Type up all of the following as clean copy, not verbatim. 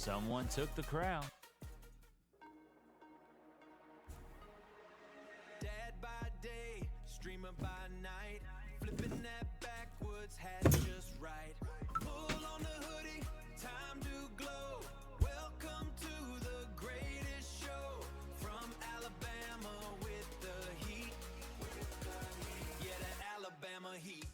Someone took the crown. Dad by day, streamer by night, flipping that backwards hat just right. Pull on the hoodie, time to glow. Welcome to the greatest show. From Alabama with the heat. Yeah, the Alabama heat.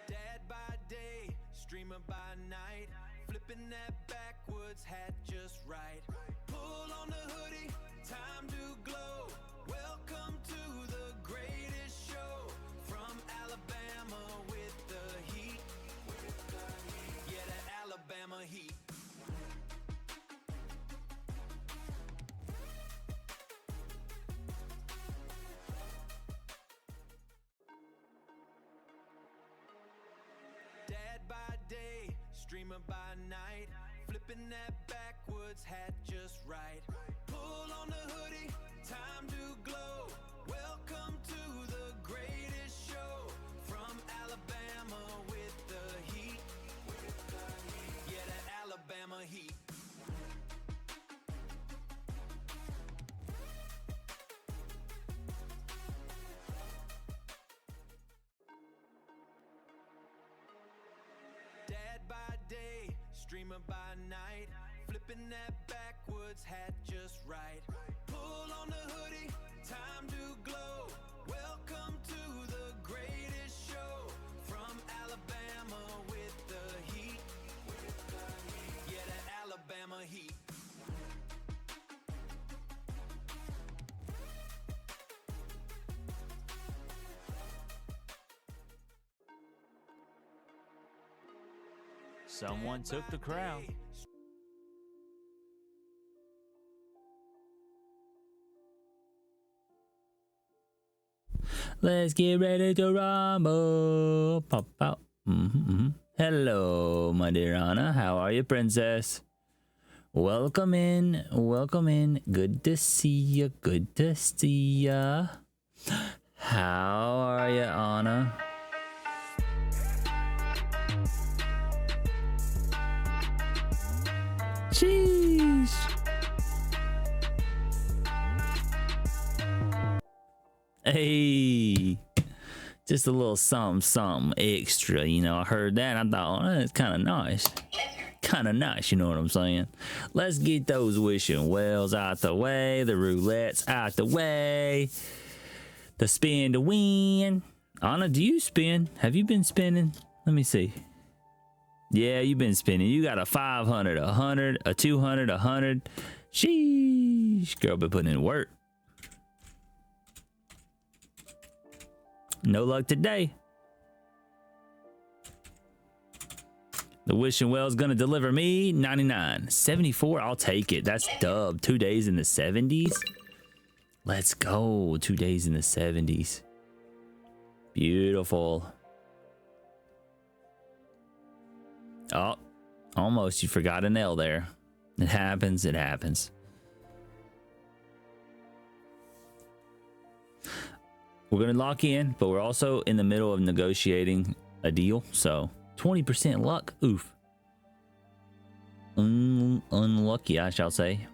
Dad by day, streamer by night, flipping that backwards hat just right. Pull on the hoodie, time to glow. Welcome to the greatest show. From Alabama with the heat. Yeah, the Alabama heat. Dad by day, streamer by night, flipping that backwards hat just right. Pull on the hoodie, time to glow. Welcome to the greatest show. From Alabama with the heat. Yeah, the Alabama heat. Dad by day, streamer by night, flipping that backwards hat just right. Pull on the hoodie, time to glow. Welcome to the greatest show. From Alabama with the heat. Yeah, the Alabama heat. Someone took the crown. Let's get ready to rumble. Pop out. Hello, my dear Anna. How are you, princess? Welcome in. Welcome in. Good to see you. Good to see ya. How are you, Anna? Jeez. Hey, just a little something extra, you know. I heard that and I thought, oh, that's kind of nice. Kind of nice, you know what I'm saying? Let's get those wishing wells out the way, the roulettes out the way, the spin to win. Anna, do you spin? Have you been spinning? Let me see. Yeah, you've been spinning. You got a 500, a 100, a 200, a 100. Sheesh, girl, been putting in work. No luck today. The wishing well's gonna deliver me 99, 74. I'll take it. That's dub. 2 days in the 70s. Let's go. 2 days in the 70s. Beautiful. Oh, almost you forgot an L there. It happens, it happens. We're going to lock in, but we're also in the middle of negotiating a deal. So 20% luck. Oof. Unlucky, I shall say.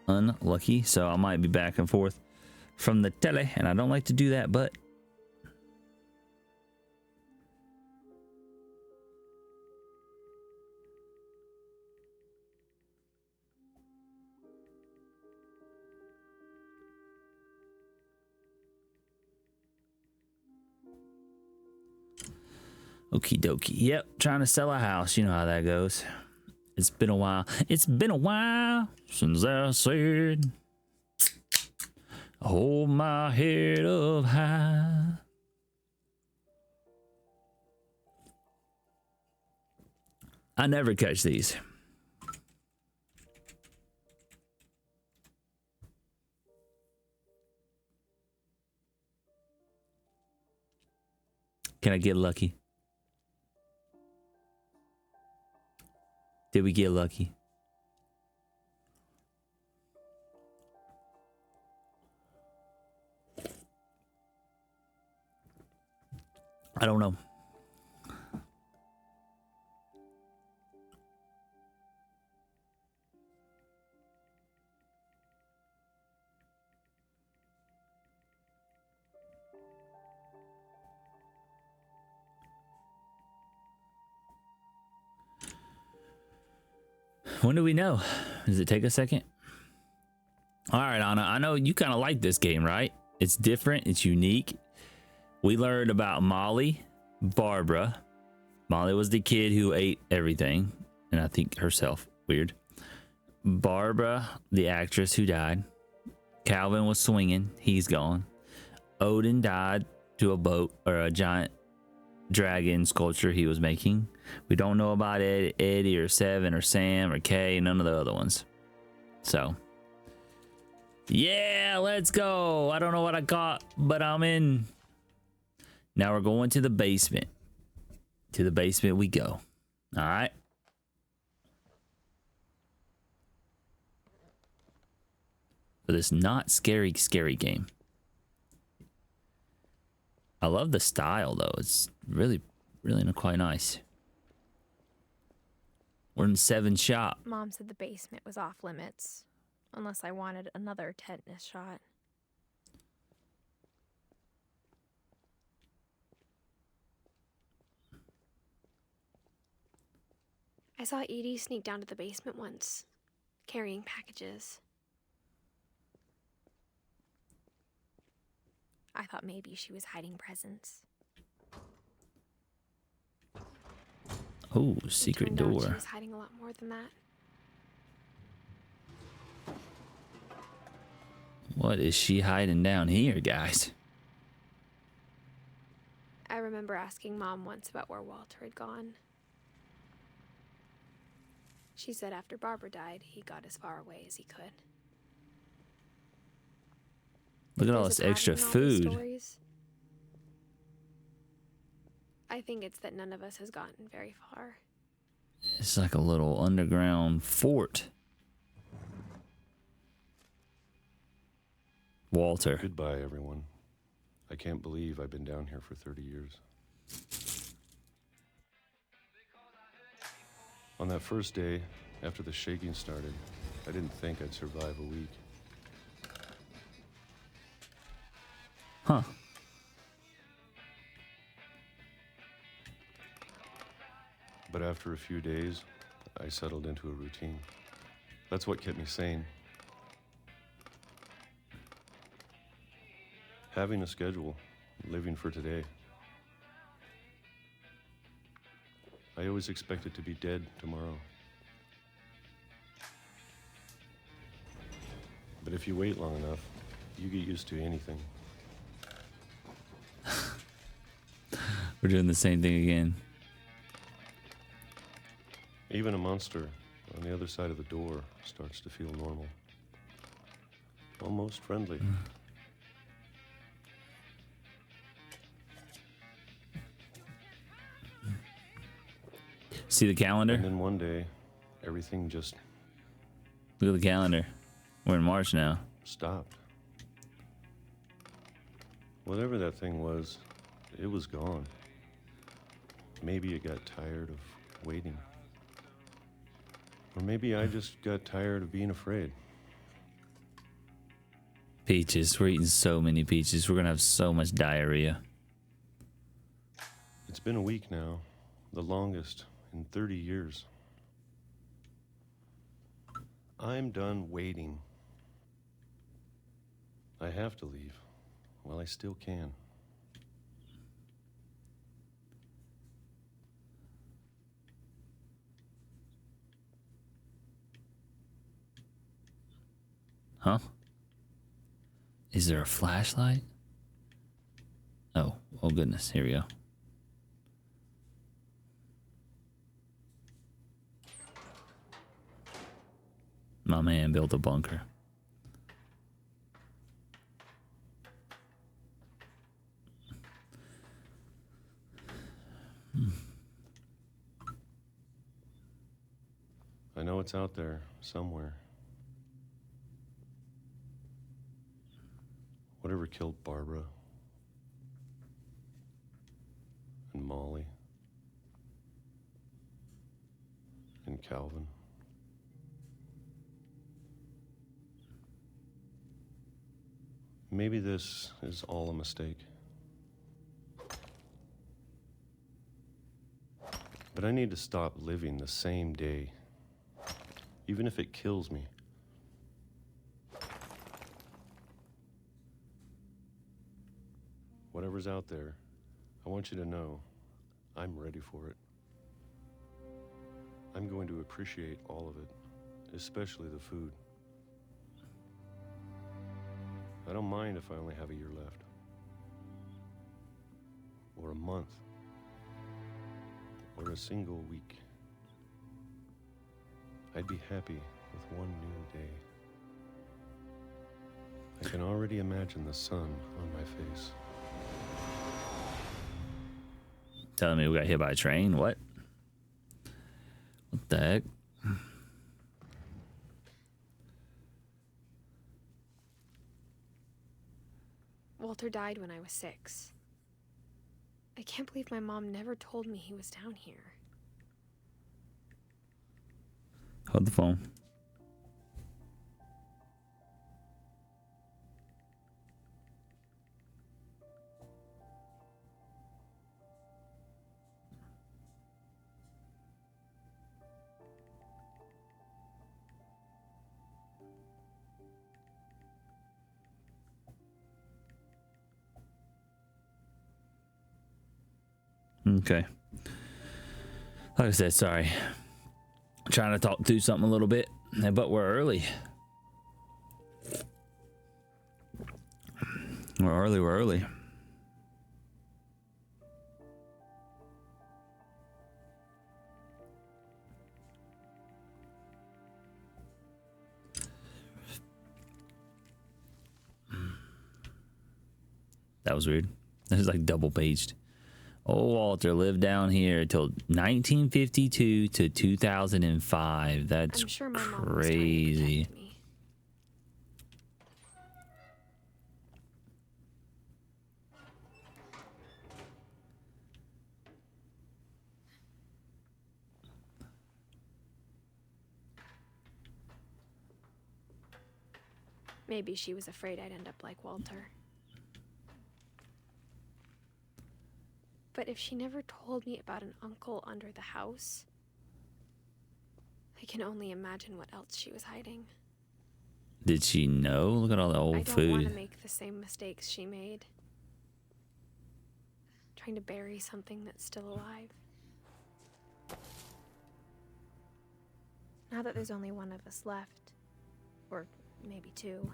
Unlucky. So I might be back and forth from the tele, and I don't like to do that, but okie dokie. Yep, trying to sell a house. You know how that goes. It's been a while. It's been a while since I said, hold my head up high. I never catch these. Can I get lucky? Did we get lucky? I don't know. When do we know? Does it take a second? All right, Anna, I know you kind of like this game, right? It's different. It's unique. We learned about Molly, Barbara. Molly was the kid who ate everything, and I think herself. Weird. Barbara, the actress who died. Calvin was swinging. He's gone. Odin died to a boat or a giant dragon sculpture he was making. We don't know about Eddie or Seven or Sam or Kay, none of the other ones. So, yeah, let's go. I don't know what I got, but I'm in. Now we're going to the basement. To the basement we go. All right. For this not scary game. I love the style though. It's really quite nice. We're in 7 shop. Mom said the basement was off limits, unless I wanted another tetanus shot. I saw Edie sneak down to the basement once, carrying packages. I thought maybe she was hiding presents. Oh, secret Turned out door. she was hiding a lot more than that. What is she hiding down here, guys? I remember asking Mom once about where Walter had gone. She said after Barbara died, he got as far away as he could. Look at all There's this a extra pattern in all these food. stories. I think it's that none of us has gotten very far. It's like a little underground fort. Walter. Goodbye, everyone. I can't believe I've been down here for 30 years. On that first day, after the shaking started, I didn't think I'd survive a week. Huh. But after a few days, I settled into a routine. That's what kept me sane. Having a schedule, living for today. I always expected to be dead tomorrow. But if you wait long enough, you get used to anything. We're doing the same thing again. Even a monster on the other side of the door starts to feel normal. Almost friendly. See the calendar? And then one day, everything just Look at the calendar. We're in March now. stopped. Whatever that thing was, it was gone. Maybe it got tired of waiting. Or maybe I just got tired of being afraid. Peaches. We're eating so many peaches. We're gonna have so much diarrhea. It's been a week now, the longest in 30 years. I'm done waiting. I have to leave while I still can. Huh? Is there a flashlight? Oh goodness. Here we go. My man built a bunker. I know it's out there somewhere. Whatever killed Barbara. Calvin. Maybe this is all a mistake. But I need to stop living the same day, even if it kills me. Whatever's out there, I want you to know I'm ready for it. I'm going to appreciate all of it, especially the food. I don't mind if I only have a year left, or a month, or a single week. I'd be happy with one new day. I can already imagine the sun on my face. Telling me we got hit by a train? What? What the heck? Walter died when I was 6. I can't believe my mom never told me he was down here. Hold the phone. Okay. Like I said, sorry. Trying to talk through something a little bit, but we're early. We're early. That was weird. That was like double paged. Oh, Walter lived down here till 1952 to 2005. That's I'm sure my mom was trying to crazy. protect me. Maybe she was afraid I'd end up like Walter. But if she never told me about an uncle under the house, I can only imagine what else she was hiding. Did she know? Look at all the old I don't want to food. make the same mistakes she made. Trying to bury something that's still alive. Now that there's only one of us left, or maybe 2,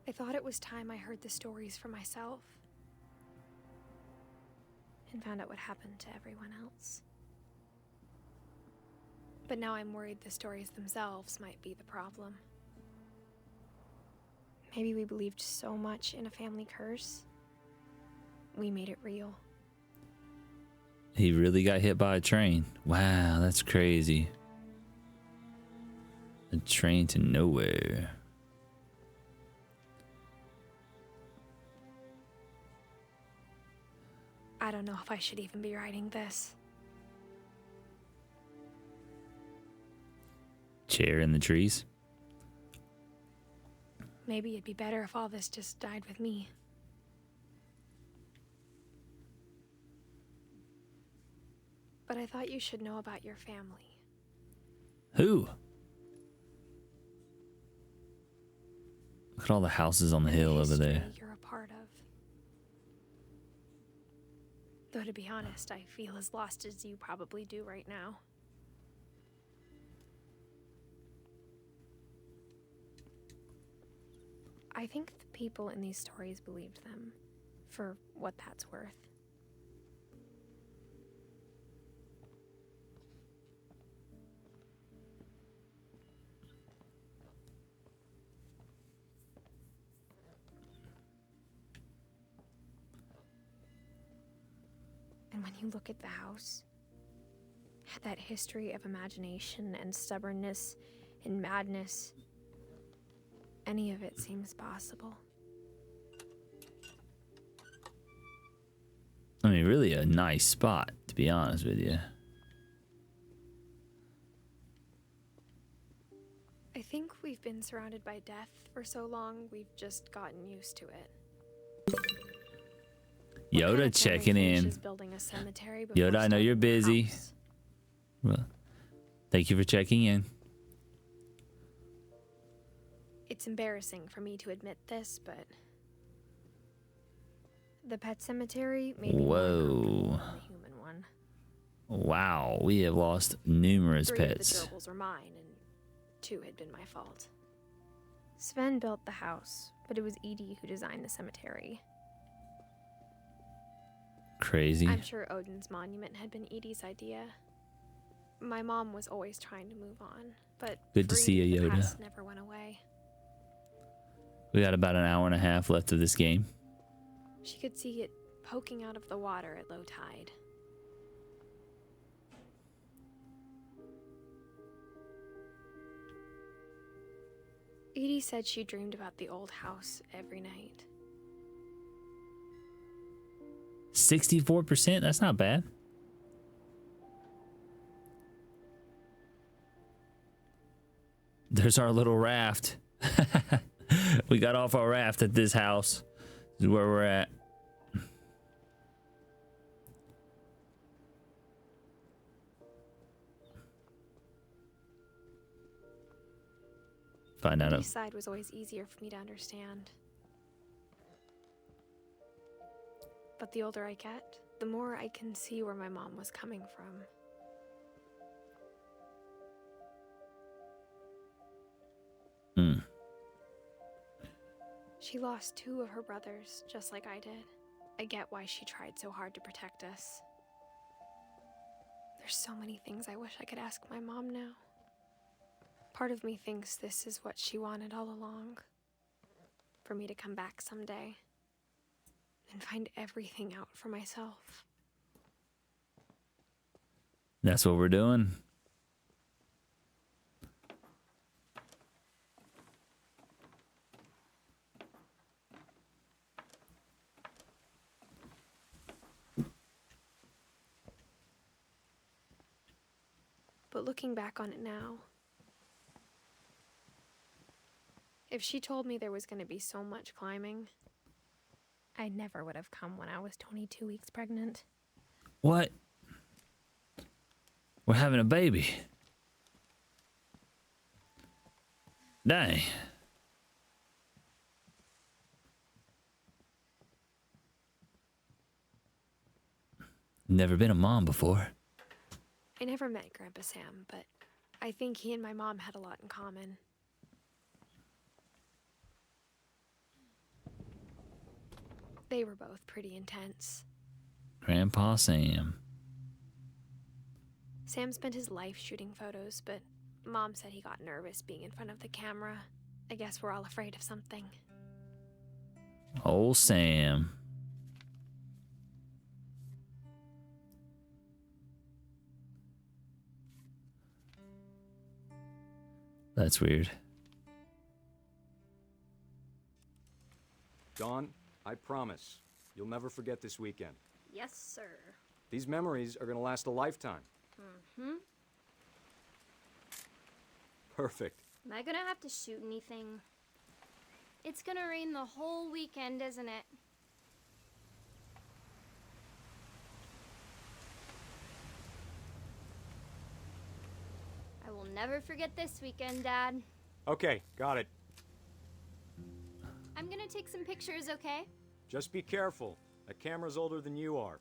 I thought it was time I heard the stories for myself. And found out what happened to everyone else. But now I'm worried the stories themselves might be the problem. Maybe we believed so much in a family curse, we made it real. He really got hit by a train. Wow, that's crazy. A train to nowhere. I don't know if I should even be writing this. Chair in the trees. Maybe it'd be better if all this just died with me. But I thought you should know about your family. Who? Look at all the houses on the hill over there. History you're a part of. Though to be honest, I feel as lost as you probably do right now. I think the people in these stories believed them, for what that's worth. And when you look at the house, that history of imagination and stubbornness and madness, any of it seems possible. I mean, really a nice spot, to be honest with you. been surrounded by death for so long, we've just gotten used to it. What kind Yoda of family checking finishes in. building a cemetery before Yoda, I know you're starting a busy. house? Well, thank you for checking in. It's embarrassing for me to admit this, but the pet cemetery may be more uncomfortable Whoa. than the human one. Wow, we have lost numerous 3 pets. of the gerbils were mine, and 2 had been my fault. Sven built the house, but it was Edie who designed the cemetery. Crazy. I'm sure Odin's monument had been Edie's idea. My mom was always trying to move on, but Good to for see Edie, you, the Yoda. past never went away. We got about an hour and a half left of this game. She could see it poking out of the water at low tide. Edie said she dreamed about the old house every night. 64%? That's not bad. There's our little raft. We got off our raft at this house. This is where we're at. Find out. Edie's side was always easier for me to understand. But the older I get, the more I can see where my mom was coming from. She lost 2 of her brothers, just like I did. I get why she tried so hard to protect us. There's so many things I wish I could ask my mom now. Part of me thinks this is what she wanted all along. For me to come back someday and find everything out for myself. That's what we're doing. But looking back on it now, if she told me there was going to be so much climbing, I never would have come when I was 22 weeks pregnant. What? We're having a baby. Dang. Never been a mom before. I never met Grandpa Sam, but I think he and my mom had a lot in common. They were both pretty intense. Grandpa Sam. Sam spent his life shooting photos, but Mom said he got nervous being in front of the camera. I guess we're all afraid of something. Old Sam. That's weird. Dawn, I promise, you'll never forget this weekend. Yes, sir. These memories are gonna last a lifetime. Mm-hmm. Perfect. Am I gonna have to shoot anything? It's gonna rain the whole weekend, isn't it? I will never forget this weekend, Dad. Okay, got it. I'm gonna take some pictures, okay? Just be careful. That camera's older than you are.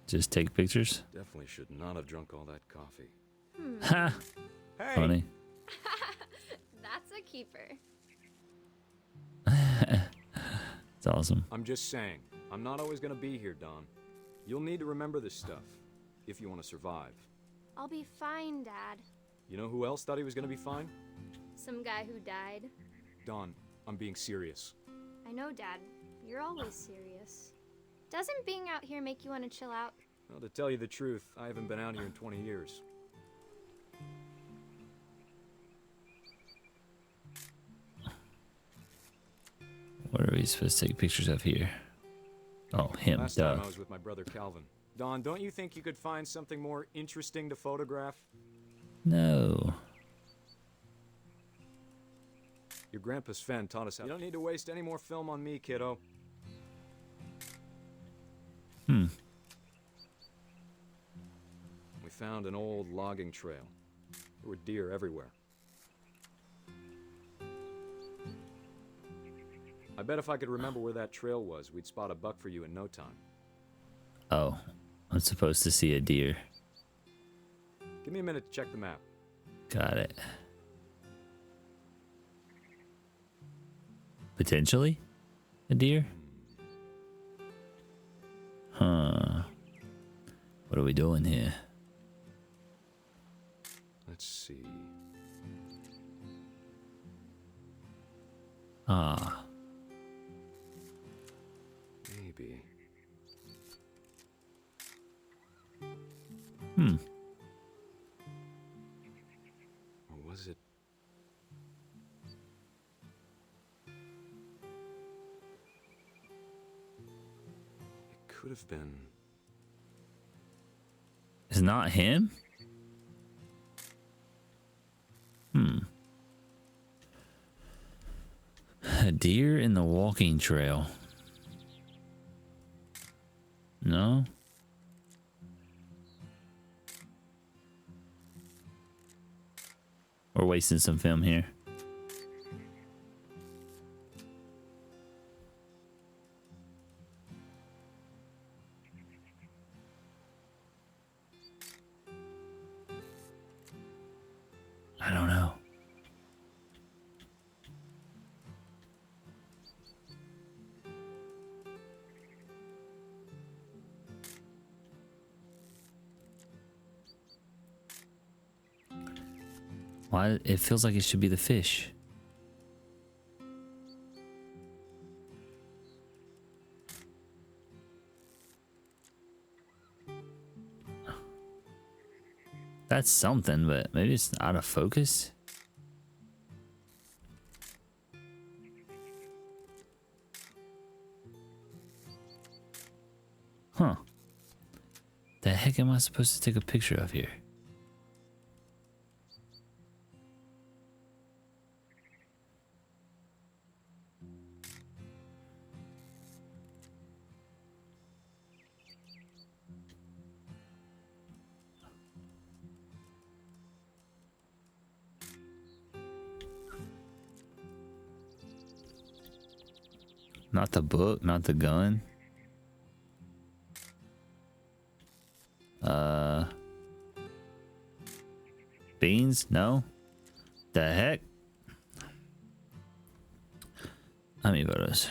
Just take pictures. Definitely should not have drunk all that coffee. Ha! Hey! Funny. That's a keeper. It's awesome. I'm just saying, I'm not always gonna be here, Dawn. You'll need to remember this stuff, if you want to survive. I'll be fine, Dad. You know who else thought he was gonna be fine? Some guy who died. Dawn, I'm being serious. I know, Dad. You're always serious. Doesn't being out here make you want to chill out? Well, to tell you the truth, I haven't been out here in 20 years. What are we supposed to take pictures of here? Oh, him. Last Duh. time I was with my brother Calvin. Don, don't you think you could find something more interesting to photograph? No. Your grandpa's Fen taught us how. You don't need to waste any more film on me, kiddo. Hmm. We found an old logging trail. There were deer everywhere. I bet if I could remember where that trail was, we'd spot a buck for you in no time. Oh, I'm supposed to see a deer. Give me a minute to check the map. Got it. Potentially a deer? Huh. What are we doing here? Let's see. Ah. Maybe. Hmm. Or was it? It could have been. It's not him? Hmm. A deer in the walking trail. No? We're wasting some film here. I don't know. Why? It feels like it should be the fish. That's something, but maybe it's out of focus. Huh. The heck am I supposed to take a picture of here? Not the book, not the gun. Beans? No? The heck? How many photos?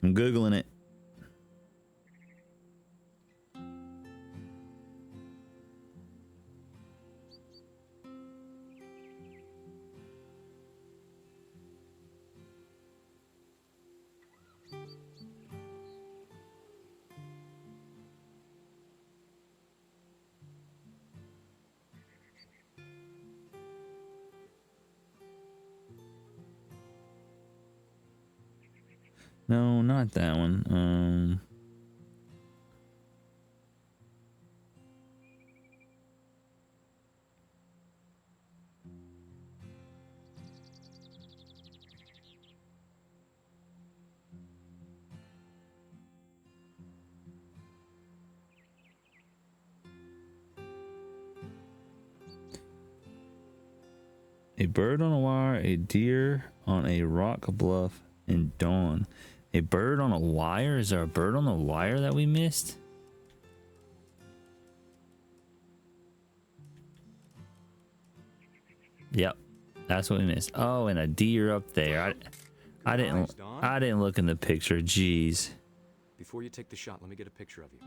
I'm Googling it. No, not that one. A bird on a wire, a deer on a rock bluff, and dawn. A bird on a wire? Is there a bird on the wire that we missed? Yep, that's what we missed. Oh, and a deer up there. I didn't look in the picture. Jeez. Before you take the shot, let me get a picture of you.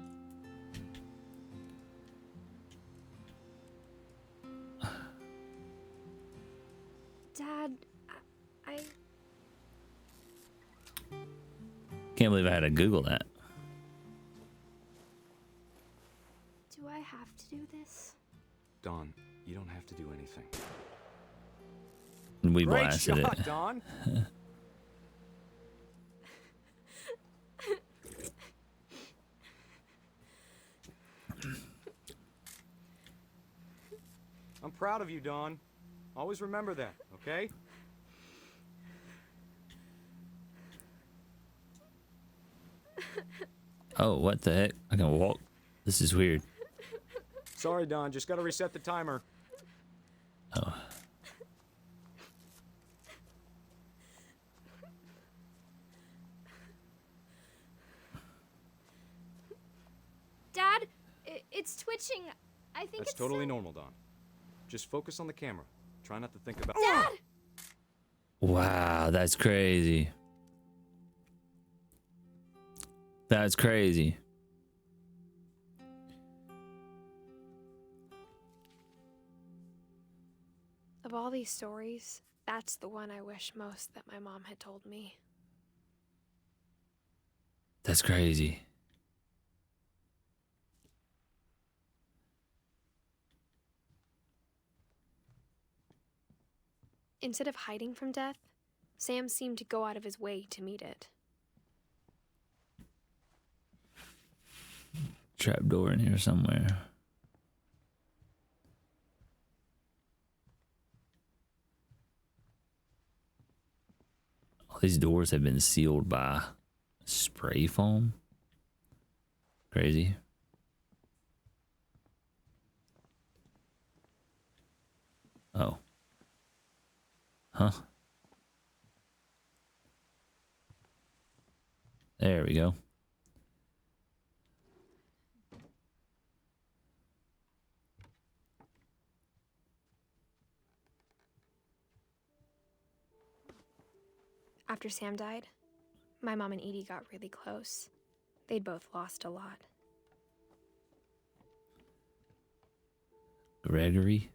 Dad, I Can't believe I had to Google that. do I have to do this? Don, you don't have to do anything. We Great blasted shot, it. Don. I'm proud of you, Dawn. Always remember that, okay? Oh, what the heck? I can walk. This is weird. Sorry, Dawn. Just gotta reset the timer. Oh. Dad, it's twitching. I think That's it's totally normal, Dawn. Just focus on the camera. Try not to think about. Dad! Wow, that's crazy. That's crazy. Of all these stories, that's the one I wish most that my mom had told me. That's crazy. Instead of hiding from death, Sam seemed to go out of his way to meet it. Trapdoor in here somewhere. All these doors have been sealed by spray foam. Crazy. Oh. Huh? There we go. After Sam died, my mom and Edie got really close. They'd both lost a lot. Gregory.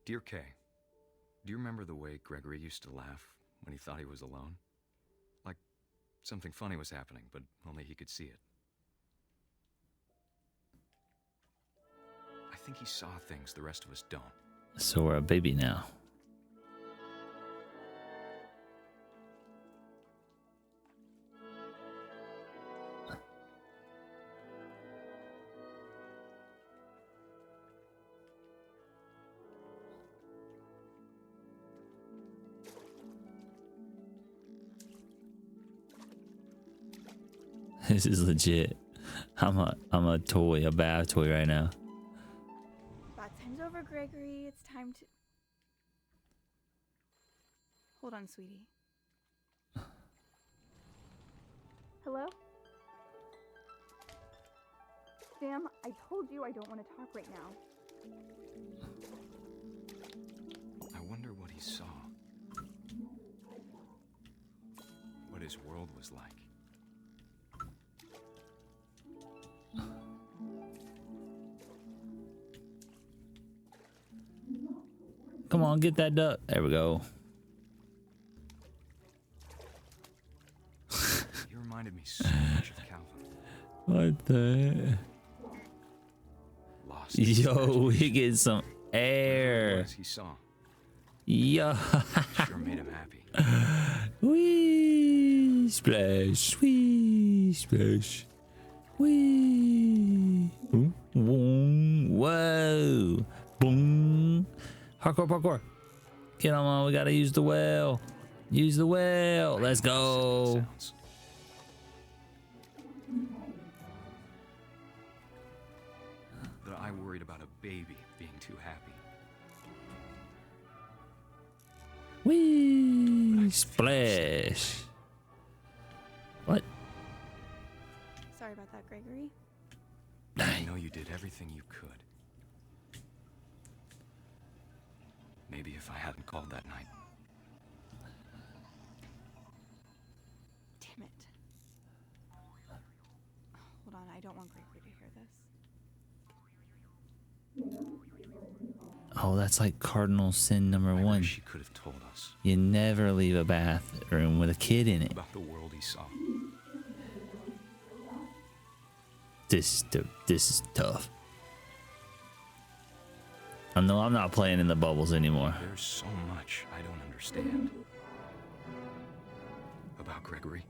Dear Kay, do you remember the way Gregory used to laugh when he thought he was alone? Like something funny was happening, but only he could see it. I think he saw things the rest of us don't. So we're a baby now. This is legit. I'm a toy, a bath toy right now. Bath time's over, Gregory. It's time to... Hold on, sweetie. Hello? Sam, I told you I don't want to talk right now. I wonder what he saw. What his world was like. Come on, get that duck. There we go. He reminded me so much of Calvin. What the? Lost. in his Yo, we imagination. get some Whatever it air. was he saw Yo. sure made him happy. Wee splash, wee splash, wee. Boom, boom. Whoa, boom. Parkour, parkour. Get on, we gotta use the well. Use the well. Let's go. Sounds. That I worried about a baby being too happy. Wee splash. What? Sorry about that, Gregory. I know you did everything you could. Maybe if I hadn't called that night. Damn it. Hold on, I don't want Gregory to hear this. Oh, that's like cardinal sin number I one. wish she could have told us You never leave a bathroom with a kid in it. about the world he saw. This is tough. I'm not playing in the bubbles anymore. There's so much I don't understand about Gregory.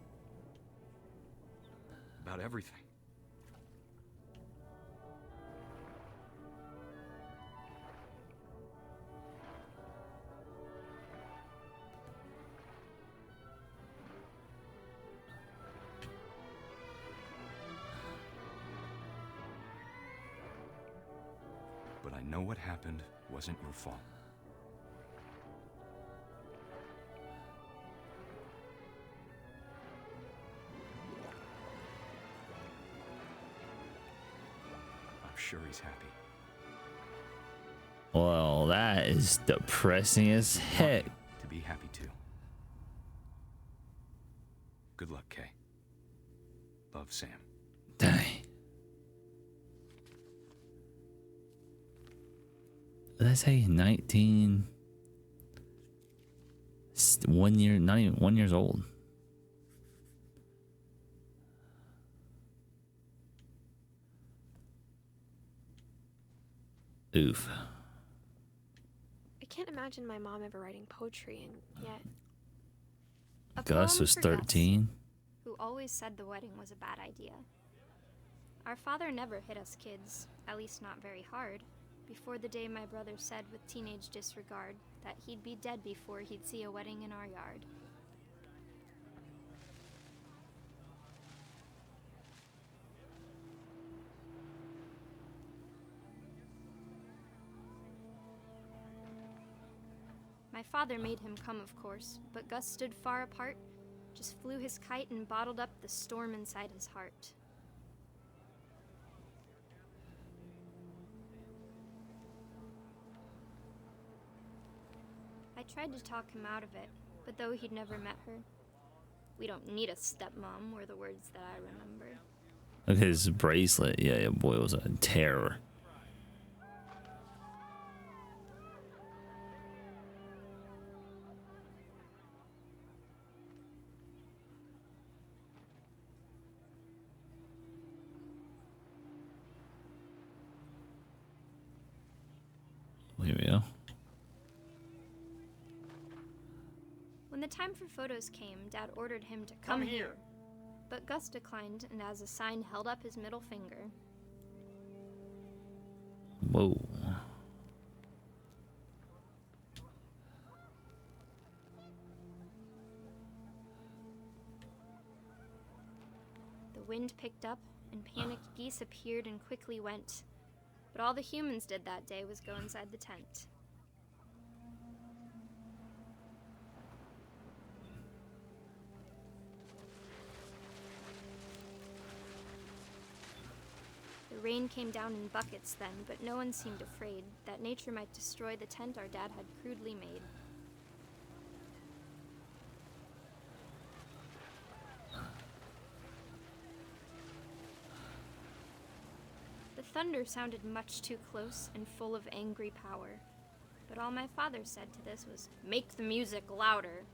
About everything. But I know what happened wasn't your fault. I'm sure he's happy. Well, that is depressing as heck. To be happy too. Good luck, Kay. Love, Sam. Dang. Did I say 19? 1 year, not even 1 years old. Oof. I can't imagine my mom ever writing poetry, and yet. A Gus poem was for Gus, 13. who always said the wedding was a bad idea. Our father never hit us kids, at least not very hard, before the day my brother said with teenage disregard that he'd be dead before he'd see a wedding in our yard. My father made him come, of course, but Gus stood far apart, just flew his kite and bottled up the storm inside his heart. I tried to talk him out of it, but though he'd never met her, "We don't need a stepmom," were the words that I remember. Look at his bracelet. Yeah, boy, it was a terror. Here we go. When the time for photos came, Dad ordered him to come here. But Gus declined and as a sign held up his middle finger. Whoa. The wind picked up and panicked geese appeared and quickly went. But all the humans did that day was go inside the tent. The rain came down in buckets then, but no one seemed afraid that nature might destroy the tent our dad had crudely made. The thunder sounded much too close and full of angry power, but all my father said to this was, "Make the music louder."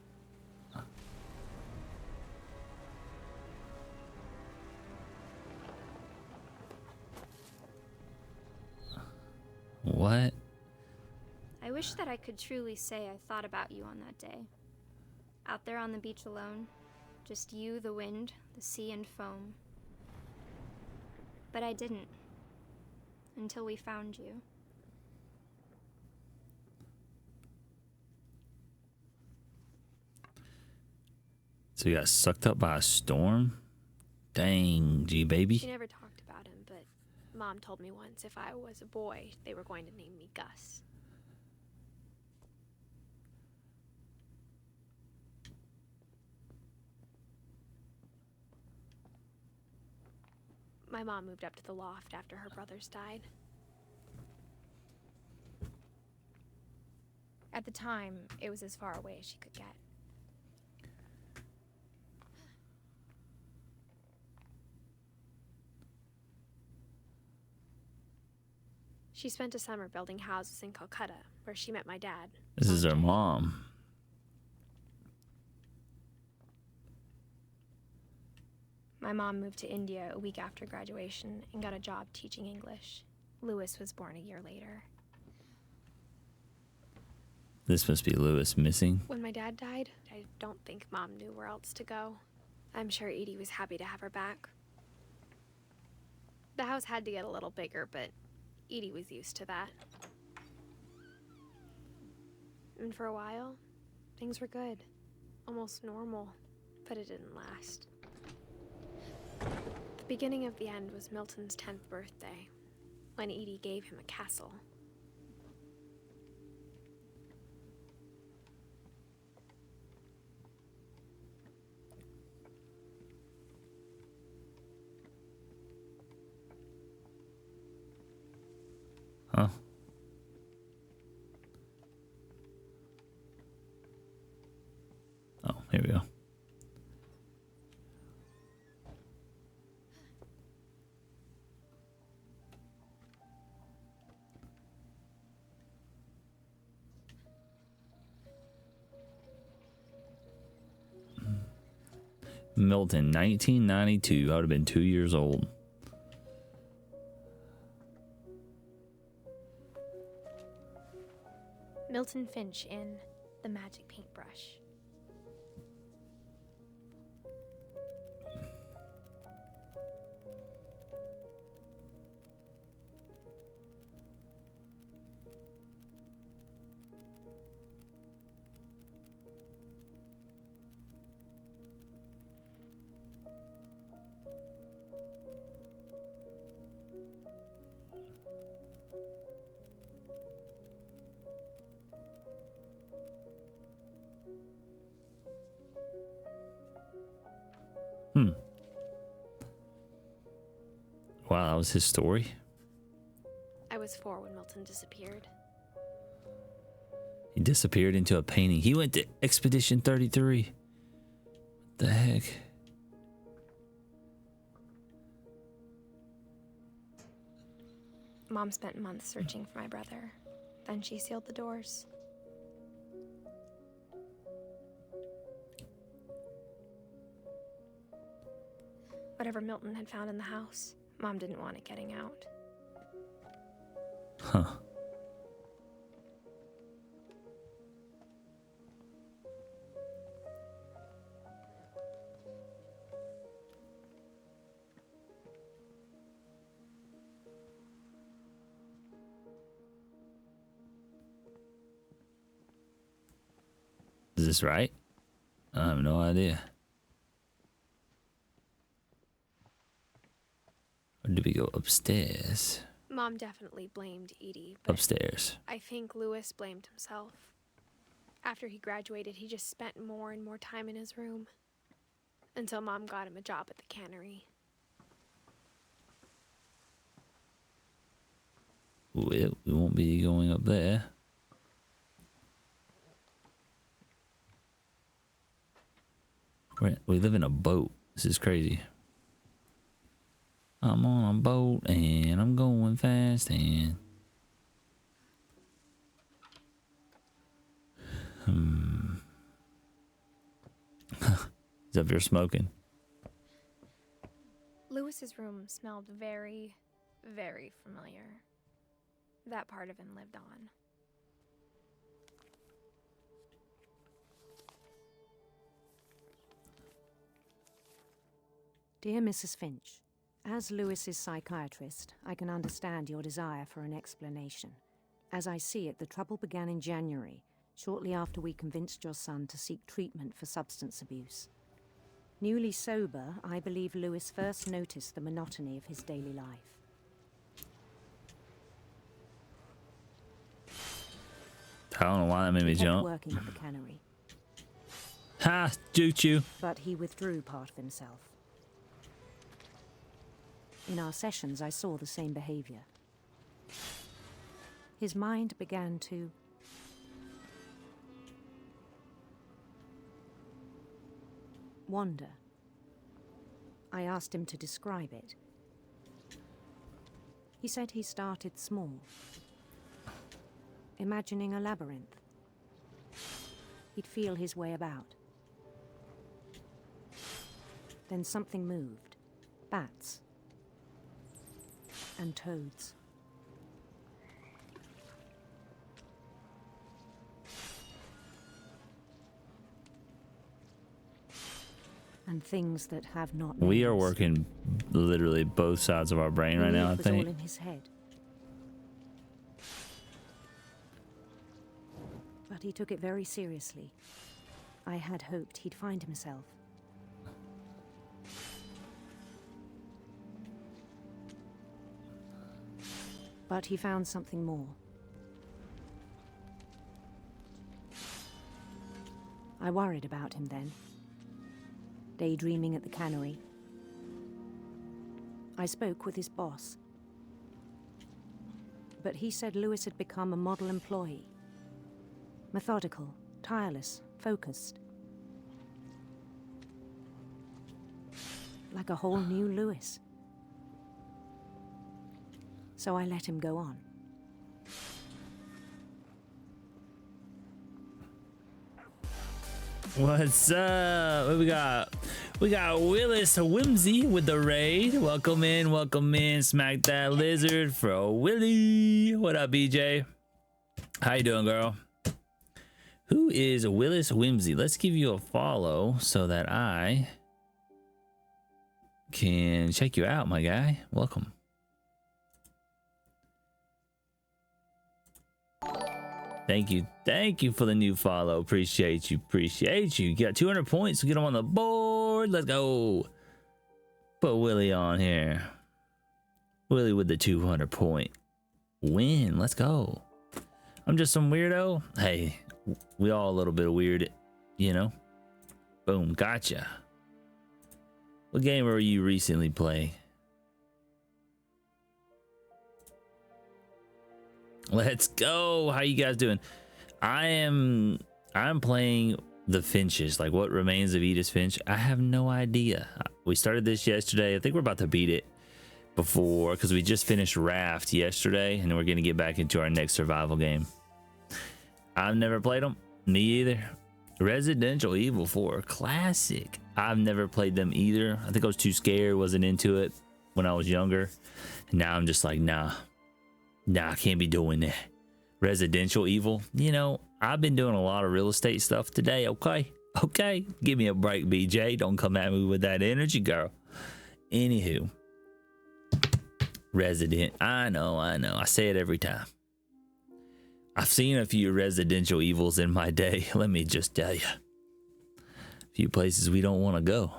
What? I wish that I could truly say I thought about you on that day. Out there on the beach alone, just you, the wind, the sea, and foam. But I didn't. Until we found you. So you got sucked up by a storm? Dang, G baby. She never talked about him, but Mom told me once if I was a boy, they were going to name me Gus. My mom moved up to the loft after her brothers died. At the time, it was as far away as she could get. She spent a summer building houses in Calcutta, where she met my dad. This is her mom. My mom moved to India a week after graduation and got a job teaching English. Lewis was born a year later. This must be Lewis missing. When my dad died, I don't think Mom knew where else to go. I'm sure Edie was happy to have her back. The house had to get a little bigger, but Edie was used to that. And for a while, things were good. Almost normal, but it didn't last. The beginning of the end was Milton's 10th birthday, when Edie gave him a castle. Huh? Oh, here we go. Milton, 1992. I would have been 2 years old. Milton Finch in The Magic Paintbrush. Wow, that was his story. I was 4 when Milton disappeared. He disappeared into a painting. He went to Expedition 33. What the heck? Mom spent months searching for my brother. Then she sealed the doors. Whatever Milton had found in the house, Mom didn't want it getting out. Huh. Is this right? I have no idea. Or did we go upstairs? Mom definitely blamed Edie, but Upstairs. I think Lewis blamed himself. After he graduated, he just spent more and more time in his room. Until Mom got him a job at the cannery. We won't be going up there. We live in a boat. This is crazy. I'm on a boat and I'm going fast and... Is up here smoking? Lewis's room smelled very, very familiar. That part of him lived on. Dear Mrs. Finch, as Lewis's psychiatrist, I can understand your desire for an explanation. As I see it, the trouble began in January, shortly after we convinced your son to seek treatment for substance abuse. Newly sober, I believe Lewis first noticed the monotony of his daily life. I don't know why that made me He kept jump. working at the cannery, Ha! Juked you. but he withdrew part of himself. In our sessions, I saw the same behavior. His mind began to wander. I asked him to describe it. He said he started small, imagining a labyrinth. He'd feel his way about. Then something moved. Bats. And toads. And things that have not We are names. working literally both sides of our brain right now, I It was all think. in his head. But he took it very seriously. I had hoped he'd find himself. But he found something more. I worried about him then. Daydreaming at the cannery. I spoke with his boss. But he said Lewis had become a model employee. Methodical, tireless, focused. Like a whole new Lewis. So I let him go on. What's up? What we got? We got Willis Whimsy with the raid. Welcome in. Smack that lizard for Willie. What up, BJ? How you doing, girl? Who is Willis Whimsy? Let's give you a follow so that I can check you out, my guy. Welcome. Thank you for the new follow. Appreciate you. You got 200 points to get him on the board. Let's go. Put Willie on here. Willie with the 200 point win. Let's go. I'm just some weirdo. Hey, we all a little bit weird, you know. Boom, gotcha. What game were you recently playing? Let's go. How you guys doing? I'm playing the Finches, like what remains of Edith Finch. I have no idea. We started this yesterday. I think we're about to beat it before, because we just finished Raft yesterday, and we're gonna get back into our next survival game. I've never played them. Me either. Residential Evil 4, classic. I've never played them either. I think I was too scared, wasn't into it when I was younger. And now I'm just like, nah, I can't be doing that. Residential Evil, you know, I've been doing a lot of real estate stuff today. Okay, give me a break, BJ. Don't come at me with that energy, girl. Anywho, Resident, I know, I say it every time. I've seen a few Residential Evils in my day. Let me just tell you, a few places we don't want to go.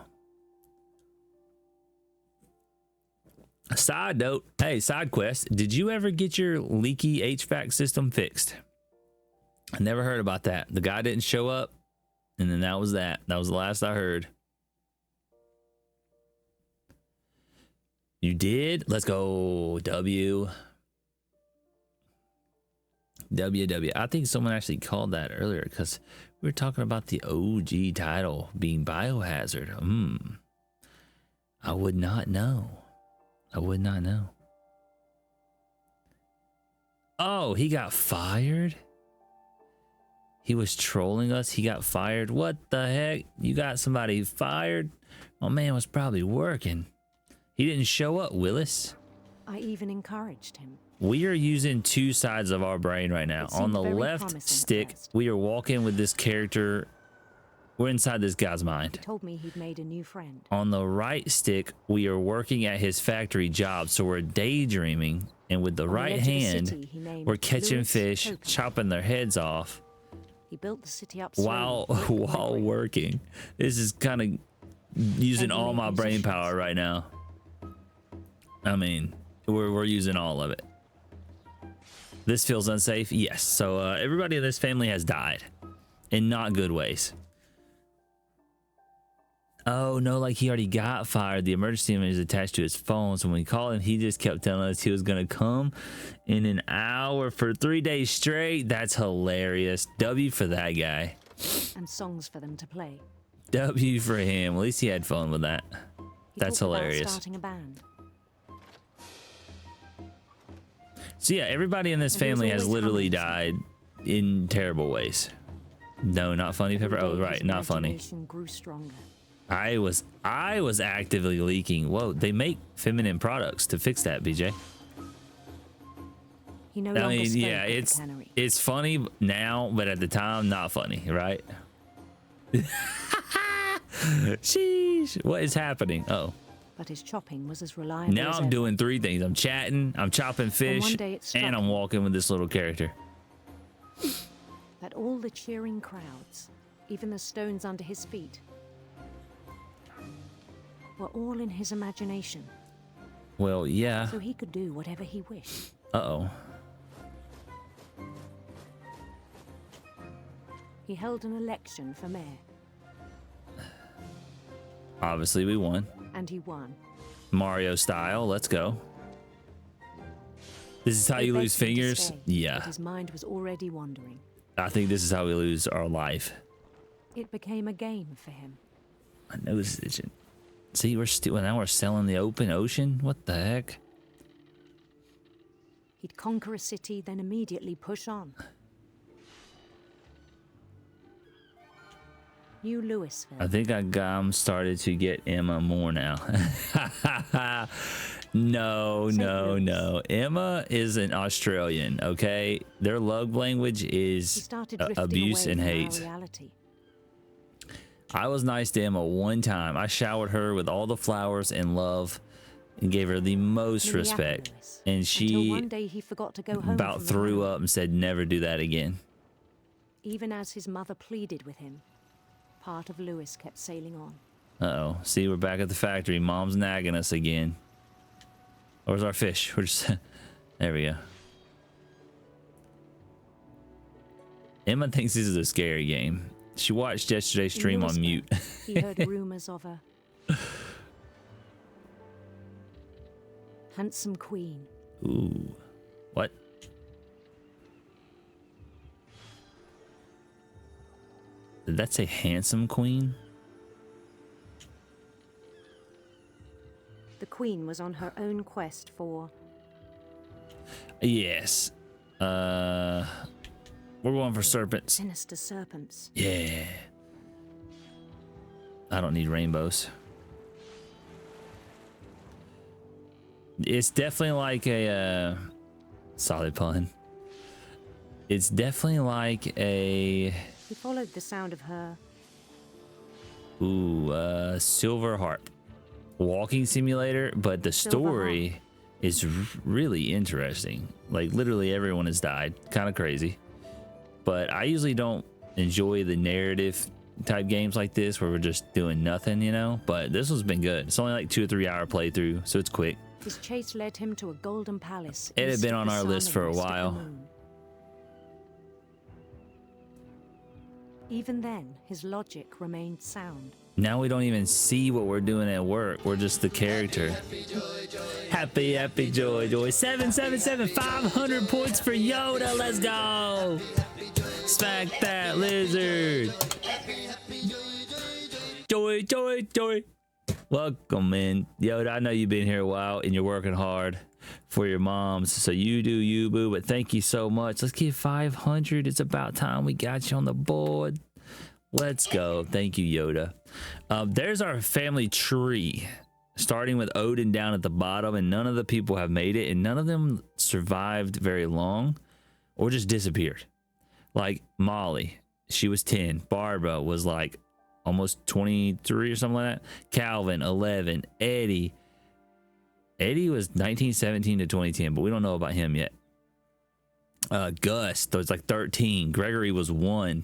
Side note, hey, side quest, did you ever get your leaky HVAC system fixed? I never heard about that. The guy didn't show up, and then that was that. That was the last I heard. You did? Let's go, W. I think someone actually called that earlier, because we were talking about the OG title being Biohazard. I would not know. Oh, he got fired? He was trolling us. He got fired. What the heck? You got somebody fired? My man was probably working. He didn't show up, Willis. I even encouraged him. We are using two sides of our brain right now. On the left stick, we are walking with this character. We're inside this guy's mind. He told me he'd made a new friend. On the right stick, we are working at his factory job, so we're daydreaming, and with the right hand, we're catching fish, chopping their heads off. He built the city up while working. This is kind of using all my brain power right now. I mean, we're using all of it. This feels unsafe. Yes. So everybody in this family has died in not good ways. Oh no, like he already got fired. The emergency number is attached to his phone, so when we called him, he just kept telling us he was gonna come in an hour for 3 days straight. That's hilarious. W for that guy. And songs for them to play. W for him. At least he had fun with that. That's hilarious. Starting a band. So yeah, everybody in this And he was family has always literally humming died in terrible ways. No, not funny, Pepper. Oh, right, not funny. Imagination grew stronger. I was actively leaking. Whoa, they make feminine products to fix that, BJ. He no I longer mean, spoke yeah, of the it's cannery. funny now, but at the time, not funny, right? Sheesh, what is happening? Oh, But his chopping was as reliable now as I'm ever. doing three things. I'm chatting, I'm chopping fish, day it struck and I'm him. walking with this little character. That all the cheering crowds, even the stones under his feet, were all in his imagination, Well, yeah. so he could do whatever he wished. Uh-oh. He held an election for mayor, Obviously, we won. and he won. Mario style. Let's go. This is how They you begged lose him to fingers? stay, Yeah. But his mind was already wandering. I think this is how we lose our life. It became a game for him. My nose is itching. See, now we're selling the open ocean? What the heck? He'd conquer a city, then immediately push on. New Louisville. I think I'm started to get Emma more now. No. Emma is an Australian, okay? Their love language He is started drifting abuse away and from our hate. reality. I was nice to Emma one time. I showered her with all the flowers and love and gave her the most respect. Minneapolis. And Until she one day he forgot to go home about from the threw round. up and said never do that again. Even as his mother pleaded with him, part of Lewis kept sailing on. Uh-oh. See, we're back at the factory. Mom's nagging us again. Where's our fish? We're just... There we go. Emma thinks this is a scary game. She watched yesterday's In stream on Louisville, mute. He heard rumors of a handsome queen. Ooh. What? Did that say handsome queen? The queen was on her own quest for Yes. We're going for serpents. sinister serpents. Yeah. I don't need rainbows. It's definitely like a solid pun. It's definitely like a He followed the sound of her silver harp walking simulator, but the Silver story is really interesting. Like literally everyone has died. Kind of crazy. But I usually don't enjoy the narrative type games like this where we're just doing nothing, you know, but this one's been good. It's only like 2 or 3 hour playthrough, so it's quick. His chase led him to a golden palace. It had east been of on the our sun list and for a west of the while. moon. Even then, his logic remained sound. Now we don't even see what we're doing at work. We're just the character. Happy, happy, joy, joy. 777, 500 points for Yoda. Let's go. Smack that lizard. Joy, joy, joy. Welcome in, Yoda. I know you've been here a while and you're working hard for your moms. So you do you, boo. But thank you so much. Let's get 500. It's about time we got you on the board. Let's go. Thank you, Yoda. There's our family tree, starting with Odin down at the bottom, and none of the people have made it, and none of them survived very long or just disappeared. Like Molly, she was 10. Barbara was like almost 23 or something like that. Calvin, 11. Eddie was 1917 to 2010, but we don't know about him yet. Gus was like 13. Gregory was 1.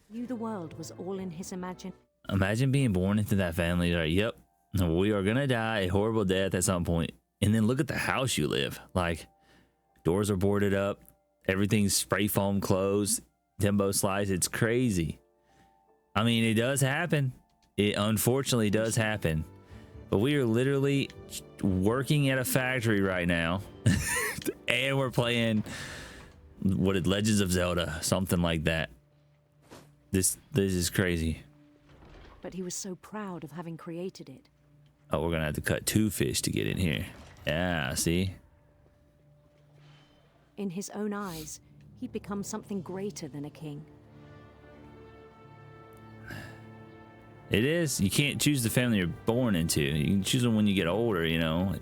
Knew the world was all in his imagination. Imagine being born into that family. Like, yep, we are gonna die a horrible death at some point. And then look at the house you live. Like, doors are boarded up, everything's spray foam closed, Timbo slides. It's crazy. I mean, it does happen. It unfortunately does happen. But we are literally working at a factory right now, and we're playing Legends of Zelda, something like that. This is crazy. But he was so proud of having created it. Oh, we're gonna have to cut 2 fish to get in here. Yeah, see? In his own eyes, he'd become something greater than a king. It is. You can't choose the family you're born into. You can choose them when you get older, you know.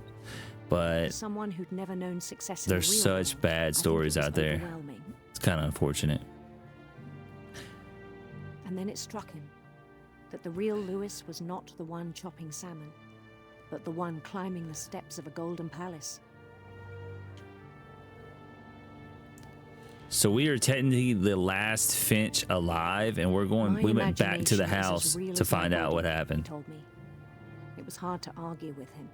But someone who'd never known success in there's the real such world, bad stories out there. overwhelming. It's kind of unfortunate. And then it struck him that the real Lewis was not the one chopping salmon, but the one climbing the steps of a golden palace. So we are technically the last Finch alive, and we went back to the house to find out what happened. He told me. It was hard to argue with him.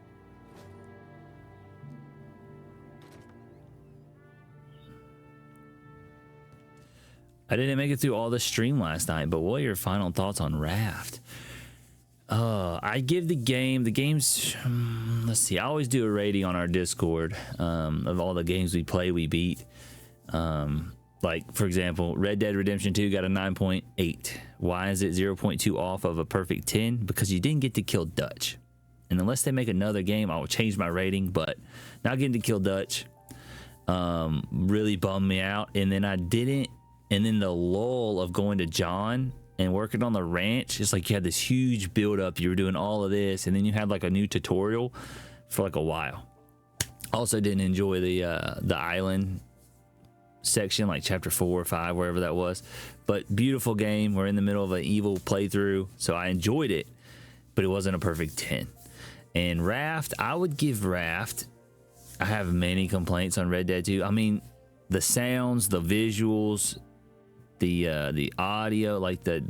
I didn't make it through all the stream last night, but what are your final thoughts on Raft? I give the game's, let's see, I always do a rating on our Discord of all the games we play, we beat. Like, for example, Red Dead Redemption 2 got a 9.8. Why is it 0.2 off of a perfect 10? Because you didn't get to kill Dutch. And unless they make another game, I will change my rating, but not getting to kill Dutch really bummed me out. And then I didn't, and then the lull of going to John and working on the ranch, it's like you had this huge build up, you were doing all of this, and then you had like a new tutorial for like a while. Also didn't enjoy the island section, like chapter 4 or 5, wherever that was. But beautiful game. We're in the middle of an evil playthrough, so I enjoyed it, but it wasn't a perfect 10. And Raft, I would give Raft, I have many complaints on Red Dead 2. I mean, the sounds, the visuals, the audio, like the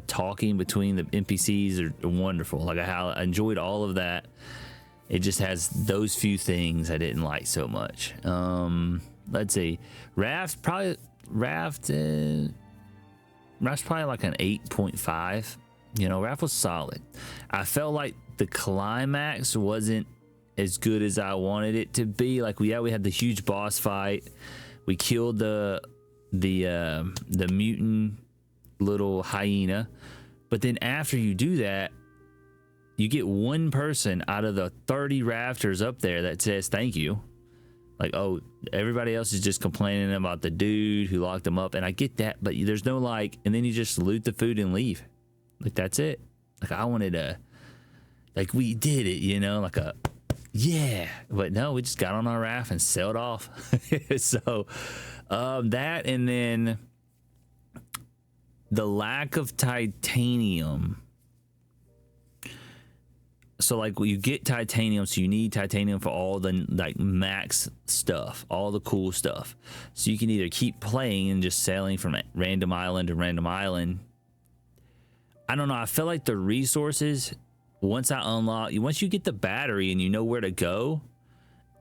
talking between the NPCs are wonderful. Like I enjoyed all of that. It just has those few things I didn't like so much. Let's see, Raft's probably like an 8.5. You know, Raft was solid. I felt like the climax wasn't as good as I wanted it to be. Like we had the huge boss fight. We killed the mutant little hyena, but then after you do that, you get one person out of the 30 rafters up there that says thank you. Like, oh, everybody else is just complaining about the dude who locked them up, and I get that, but there's no like, and then you just loot the food and leave. Like that's it. Like I wanted a, like we did it, you know, like a yeah, but no, we just got on our raft and sailed off. So that, and then the lack of titanium. So like you get titanium, so you need titanium for all the like max stuff, all the cool stuff. So you can either keep playing and just sailing from random island to random island. I don't know, I feel like the resources, once you get the battery and you know where to go,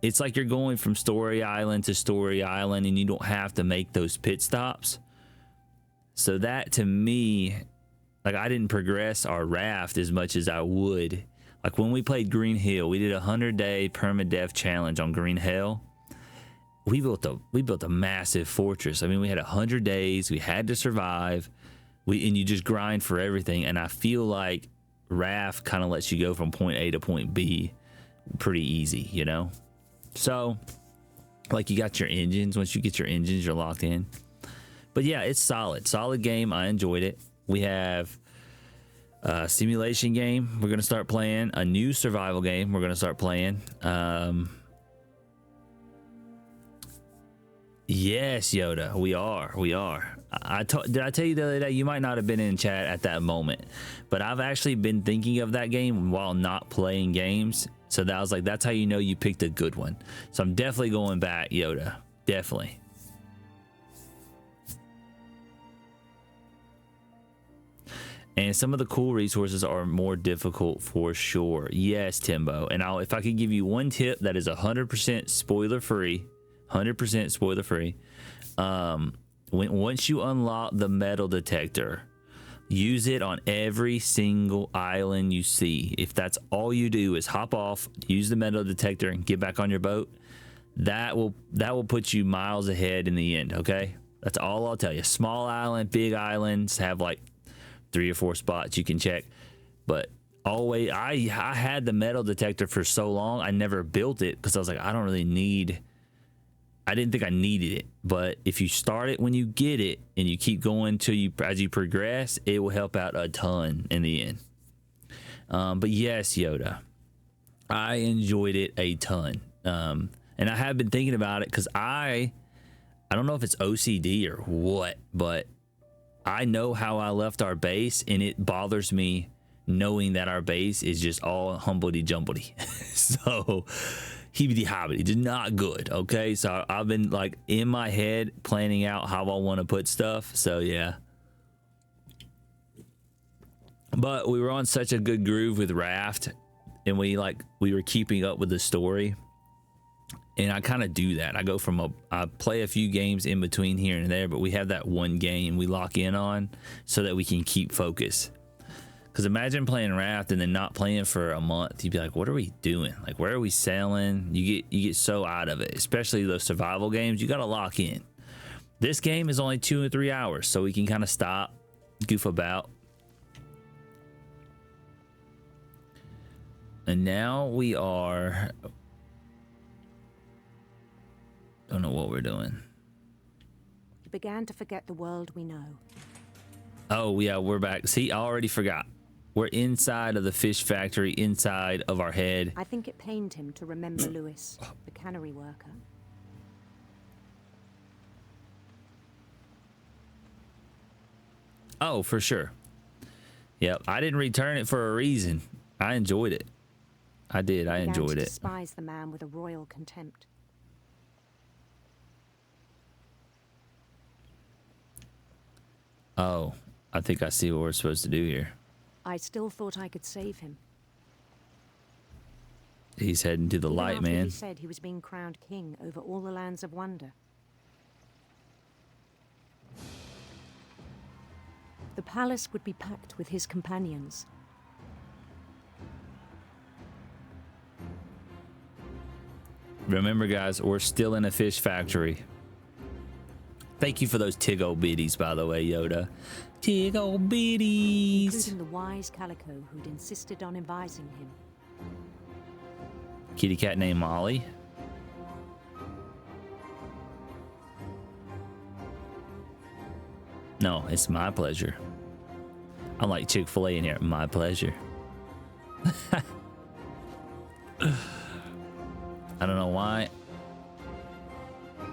it's like you're going from story island to story island and you don't have to make those pit stops. So that to me, like I didn't progress our raft as much as I would. Like when we played Green Hill, we did a 100-day permadeath challenge on Green Hill. We built a massive fortress. I mean, we had 100 days. We had to survive. And you just grind for everything. And I feel like Raft kind of lets you go from point A to point B pretty easy, you know? So, like you got your engines. Once you get your engines, you're locked in. But yeah, it's solid. Solid game. I enjoyed it. We have a simulation game we're going to start playing. A new survival game we're going to start playing. Yes, Yoda, we are. Did I tell you the other day? You might not have been in chat at that moment, but I've actually been thinking of that game while not playing games. So that was like, that's how you know you picked a good one. So I'm definitely going back, Yoda. Definitely. And some of the cool resources are more difficult for sure. Yes, Timbo. And if I could give you one tip that is 100% spoiler free, 100% spoiler free. Once you unlock the metal detector, use it on every single island you see. If that's all you do is hop off, use the metal detector, and get back on your boat, that will put you miles ahead in the end. Okay, that's all I'll tell you. Small island, big islands have like 3 or 4 spots you can check, but always I had the metal detector for so long I never built it because I was like, I don't really need I didn't think I needed it, but if you start it when you get it and you keep going till you as you progress, it will help out a ton in the end. But yes, Yoda, I enjoyed it a ton, and I have been thinking about it because I don't know if it's OCD or what, but I know how I left our base, and it bothers me knowing that our base is just all humbledy-jumbledy. So heebity-hobbity, just not good. Okay, so I've been like in my head planning out how I want to put stuff. So yeah, but we were on such a good groove with Raft, and we were keeping up with the story. And I kind of do that. I go from I play a few games in between here and there, but we have that one game we lock in on so that we can keep focus. Because imagine playing Raft and then not playing for a month. You'd be like, what are we doing? Like, where are we sailing? You get so out of it, especially those survival games. You got to lock in. This game is only 2 or 3 hours, so we can kind of stop, goof about. And now we are... Don't know what we're doing. You began to forget the world we know. Oh, yeah, we're back. See, I already forgot. We're inside of the fish factory, inside of our head. I think it pained him to remember Lewis, the cannery worker. Oh, for sure. Yep, I didn't return it for a reason. I enjoyed it. I did. I enjoyed it. Despise the man with a royal contempt. Oh, I think I see what we're supposed to do here. I still thought I could save him. He's heading to the Even light, after man. He said he was being crowned king over all the lands of wonder. The palace would be packed with his companions. Remember, guys, we're still in a fish factory. Thank you for those tig-o biddies, by the way, Yoda. Tig-o biddies. Including the wise Calico who'd insisted on advising him. Kitty cat named Molly. No, it's my pleasure. I'm like Chick-fil-A in here. My pleasure. I don't know why.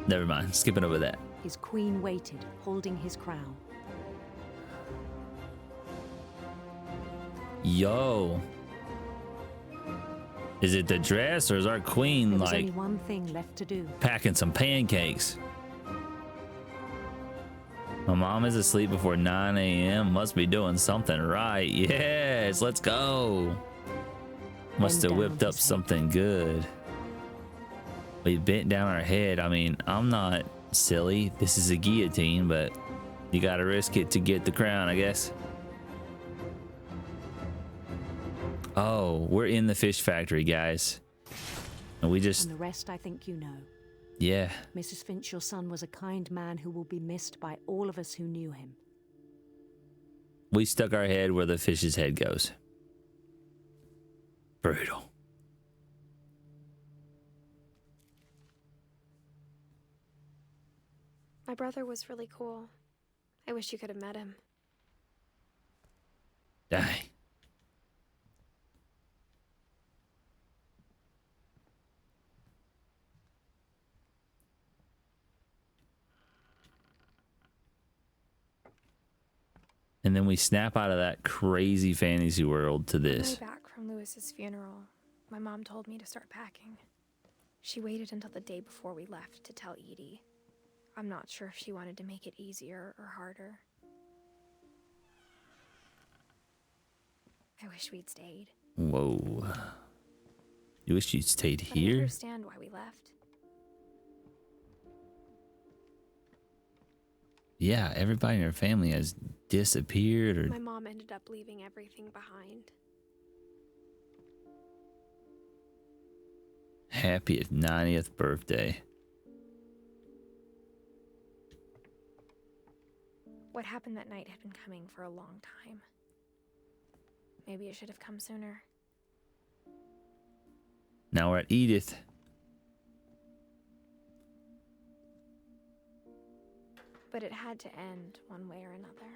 Never mind. Skipping over that. His queen waited, holding his crown. Yo. Is it the dress, or is our queen There was like only one thing left to do. packing some pancakes? My mom is asleep before 9 a.m. Must be doing something right. Yes, let's go. Must have whipped up something good. We bent down our head. I mean, I'm not silly. This is a guillotine, but you gotta risk it to get the crown, I guess. Oh, we're in the fish factory, guys. And we just... And the rest I think you know. Yeah. Mrs. Finch, your son, was a kind man who will be missed by all of us who knew him. We stuck our head where the fish's head goes. Brutal. My brother was really cool. I wish you could have met him. Dang. And then we snap out of that crazy fantasy world to this. On the way back from Lewis's funeral, my mom told me to start packing. She waited until the day before we left to tell Edie. I'm not sure if she wanted to make it easier or harder. I wish we'd stayed. Whoa. You wish you'd stayed But I here? understand why we left. Yeah, everybody in her family has disappeared or... My mom ended up leaving everything behind. Happy 90th birthday. What happened that night had been coming for a long time. Maybe it should have come sooner. Now we're at Edith. But it had to end one way or another.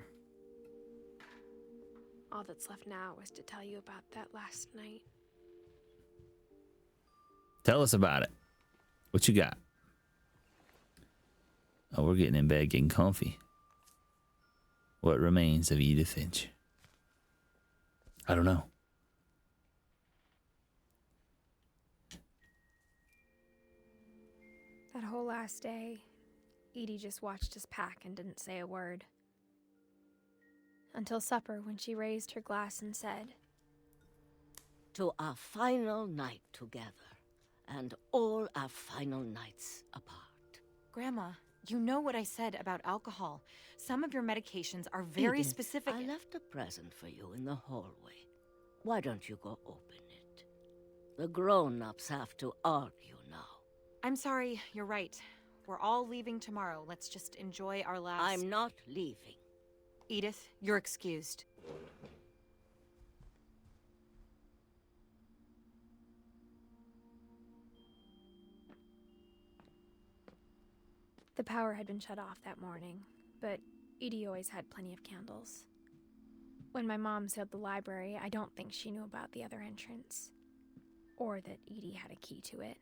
All that's left now is to tell you about that last night. Tell us about it. What you got? Oh, we're getting in bed, getting comfy. What remains of Edith Finch? I don't know. That whole last day, Edie just watched us pack and didn't say a word. Until supper, when she raised her glass and said, "To our final night together, and all our final nights apart." Grandma, you know what I said about alcohol. Some of your medications are very Edith, specific. I left a present for you in the hallway. Why don't you go open it? The grown-ups have to argue now. I'm sorry, you're right. We're all leaving tomorrow. Let's just enjoy our last... I'm not leaving. Edith, you're excused. The power had been shut off that morning, but Edie always had plenty of candles. When my mom sealed the library, I don't think she knew about the other entrance, or that Edie had a key to it.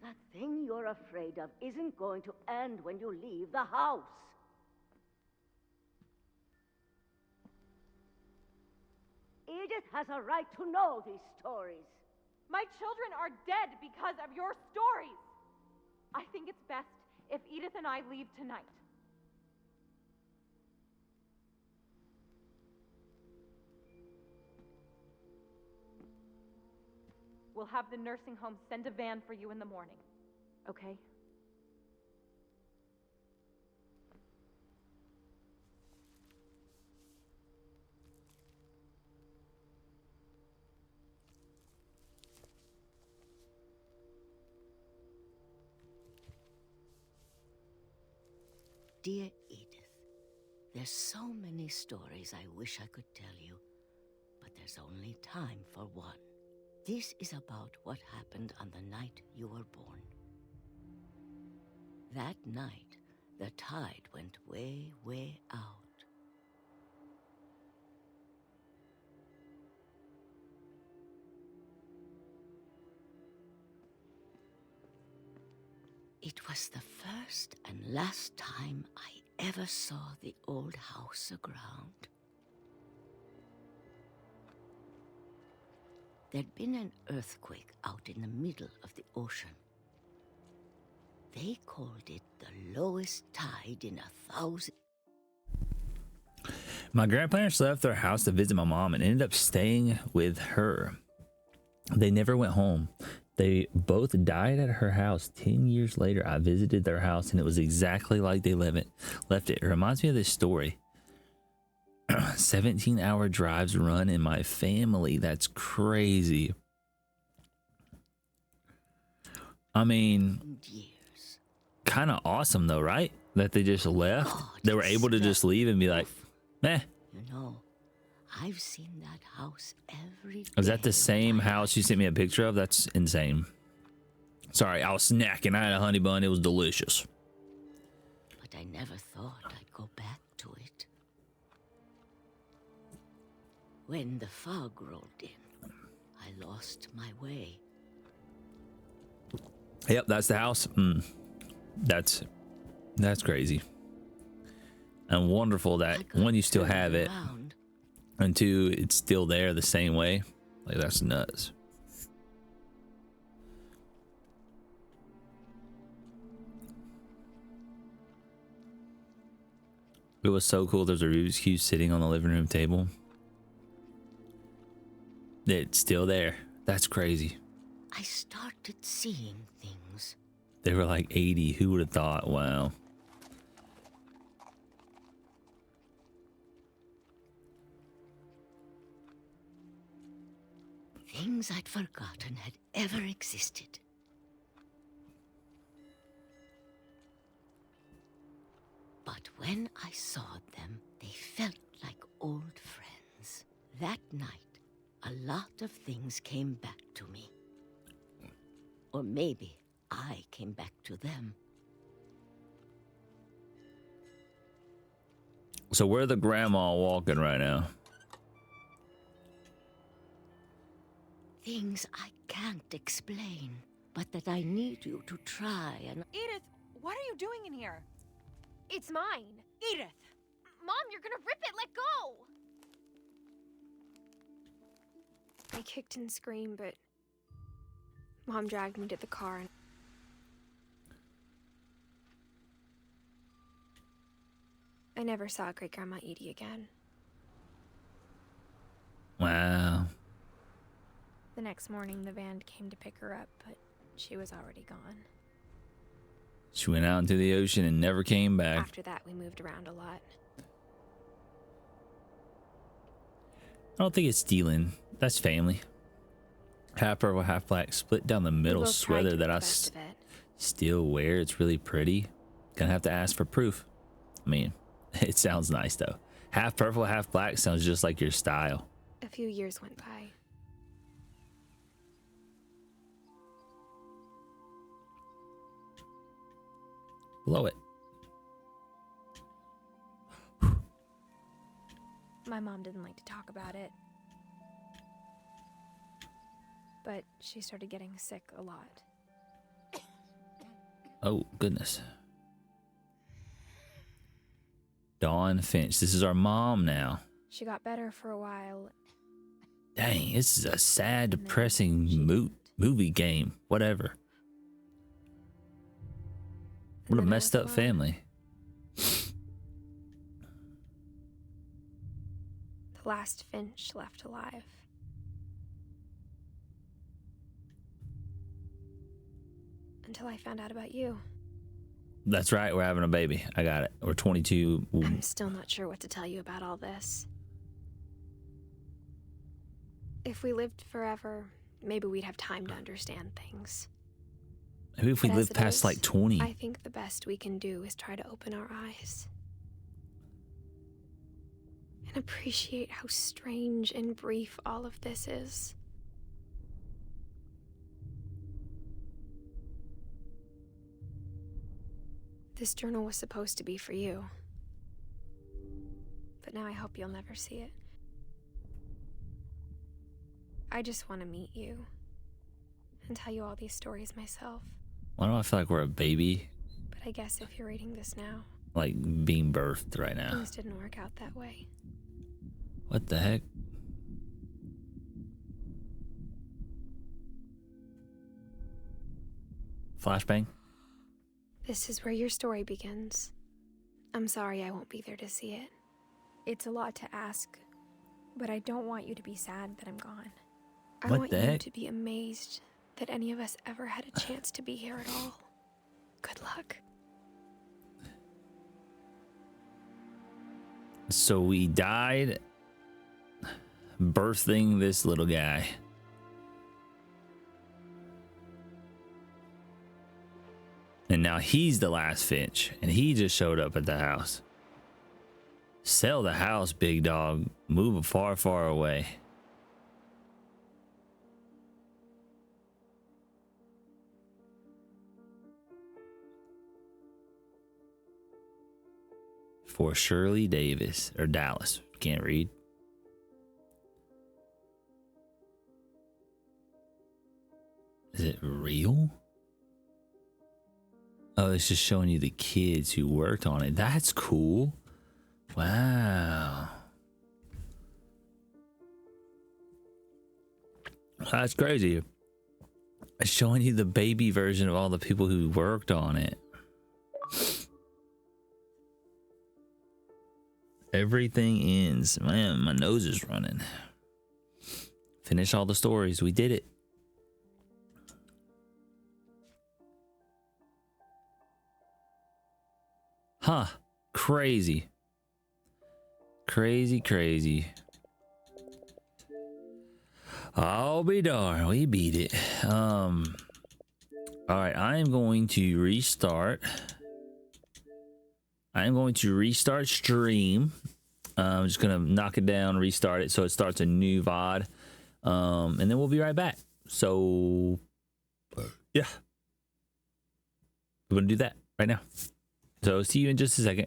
That thing you're afraid of isn't going to end when you leave the house. Edith has a right to know these stories. My children are dead because of your stories. I think it's best if Edith and I leave tonight. We'll have the nursing home send a van for you in the morning, okay? Dear Edith, there's so many stories I wish I could tell you, but there's only time for one. This is about what happened on the night you were born. That night, the tide went way, way out. It was the first and last time I ever saw the old house aground. There'd been an earthquake out in the middle of the ocean. They called it the lowest tide in 1,000. My grandparents left their house to visit my mom and ended up staying with her. They never went home. They both died at her house. 10 years later, I visited their house and it was exactly like they left it. It reminds me of this story. 17-hour drives run in my family. That's crazy. I mean, kind of awesome though, right? That they just left. God, they were able to just leave and be like, meh. You know, I've seen that house every day. Is that the same house you sent me a picture of? That's insane. Sorry, I was snacking. I had a honey bun. It was delicious. But I never thought I'd go back to it. When the fog rolled in, I lost my way. Yep, that's the house. That's crazy. And wonderful that one, you still have it, and two, it's still there the same way. Like, that's nuts. It was so cool. There's a Rubik's Cube sitting on the living room table. It's still there. That's crazy. I started seeing things. They were like 80. Who would have thought? Wow. Things I'd forgotten had ever existed. But when I saw them, they felt like old friends. That night, a lot of things came back to me. Or maybe I came back to them. So where the grandma walking right now? Things I can't explain, but that I need you to try and... Edith, what are you doing in here? It's mine. Edith! Mom, you're gonna rip it. Let go. I kicked and screamed, but Mom dragged me to the car and I never saw Great Grandma Edie again. Wow. The next morning, the van came to pick her up, but she was already gone. She went out into the ocean and never came back. After that, we moved around a lot. I don't think it's stealing. That's family. Half purple, half black, split down the middle both tried to sweater make that the I best of it. still wear. It's really pretty. Gonna have to ask for proof. I mean, it sounds nice though. Half purple, half black sounds just like your style. A few years went by. Blow it. My mom didn't like to talk about it. But she started getting sick a lot. Oh, goodness. Dawn Finch. This is our mom now. She got better for a while. Dang, this is a sad, And then depressing she movie game. Whatever. What a then I messed was up alone. family. The last Finch left alive. Until I found out about you. That's right, we're having a baby. I got it. We're 22. I'm still not sure what to tell you about all this. If we lived forever, maybe we'd have time to understand things. Maybe if we But as live it past is, like 20. I think the best we can do is try to open our eyes. And appreciate how strange and brief all of this is. This journal was supposed to be for you. But now I hope you'll never see it. I just want to meet you and tell you all these stories myself. Why do I feel like we're a baby? But I guess if you're reading this now, Like being birthed right now. things didn't work out that way. What the heck? Flashbang? This is where your story begins. I'm sorry I won't be there to see it. It's a lot to ask, but I don't want you to be sad that I'm gone. I What want the you heck? to be amazed that any of us ever had a chance to be here at all. Good luck. So we died birthing this little guy. And now he's the last Finch, and he just showed up at the house. Sell the house, big dog. Move far, far away. For Shirley Davis, or Dallas. Can't read. Is it real? Oh, it's just showing you the kids who worked on it. That's cool. Wow. That's crazy. It's showing you the baby version of all the people who worked on it. Everything ends. Man, my nose is running. Finish all the stories. We did it. Huh. Crazy. Crazy, crazy. I'll be darned. We beat it. All right, I am going to restart. I'm going to restart stream. I'm just gonna knock it down, restart it, so it starts a new VOD, and then we'll be right back. So, yeah, we're gonna do that right now. So see you in just a second.